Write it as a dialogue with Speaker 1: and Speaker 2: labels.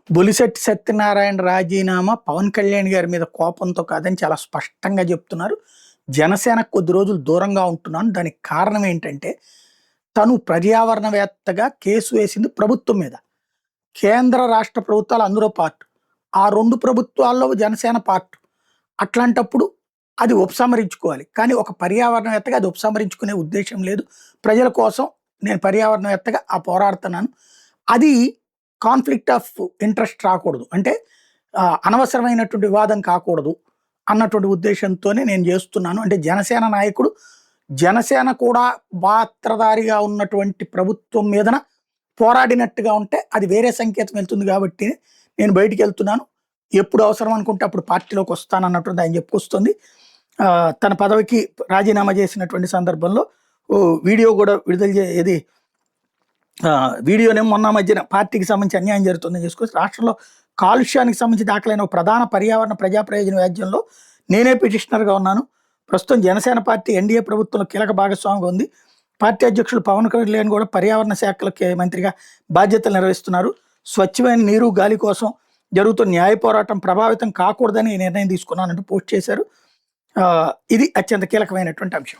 Speaker 1: బొలిశెట్టి సత్యనారాయణ రాజీనామా పవన్ కళ్యాణ్ గారి మీద కోపంతో కాదని చాలా స్పష్టంగా చెప్తున్నారు. జనసేన కొద్ది రోజులు దూరంగా ఉంటున్నాను. దానికి కారణం ఏంటంటే తను పర్యావరణవేత్తగా కేసు వేసింది ప్రభుత్వం మీద. కేంద్ర రాష్ట్ర ప్రభుత్వాలు అందులో పార్ట్. ఆ 2 ప్రభుత్వాల్లో జనసేన పార్ట్. అట్లాంటప్పుడు అది ఉపసంహరించుకోవాలి. కానీ ఒక పర్యావరణవేత్తగా అది ఉపసంహరించుకునే ఉద్దేశం లేదు. ప్రజల కోసం నేను పర్యావరణవేత్తగా పోరాడుతున్నాను. అది కాన్ఫ్లిక్ట్ ఆఫ్ ఇంట్రెస్ట్ రాకూడదు. అంటే అనవసరమైనటువంటి వివాదం కాకూడదు అన్నటువంటి ఉద్దేశంతోనే నేను చేస్తున్నాను. అంటే జనసేన నాయకుడు జనసేన కూడా పాత్రధారిగా ఉన్నటువంటి ప్రభుత్వం మీదన పోరాడినట్టుగా ఉంటే అది వేరే సంకేతం వెళ్తుంది కాబట్టి నేను బయటికి వెళ్తున్నాను. ఎప్పుడు అవసరం అనుకుంటే అప్పుడు పార్టీలోకి వస్తానన్నటువంటి ఆయన చెప్పుకొస్తుంది. తన పదవికి రాజీనామా చేసినటువంటి సందర్భంలో వీడియో కూడా విడుదల ఏది వీడియోనేమో మొన్న మధ్యన పార్టీకి సంబంధించి అన్యాయం జరుగుతుందని చేసుకొని రాష్ట్రంలో కాలుష్యానికి సంబంధించి దాఖలైన ప్రధాన పర్యావరణ ప్రజా ప్రయోజన వ్యాజ్యంలో నేనే పిటిషనర్గా ఉన్నాను. ప్రస్తుతం జనసేన పార్టీ ఎన్డీఏ ప్రభుత్వంలో కీలక భాగస్వామిగా ఉంది. పార్టీ అధ్యక్షులు పవన్ కళ్యాణ్ కూడా పర్యావరణ శాఖలకి మంత్రిగా బాధ్యతలు నిర్వహిస్తున్నారు. స్వచ్ఛమైన నీరు గాలి కోసం జరుగుతున్న న్యాయ పోరాటం ప్రభావితం కాకూడదని నిర్ణయం తీసుకున్నానంటూ పోస్ట్ చేశారు. ఇది అత్యంత కీలకమైనటువంటి అంశం.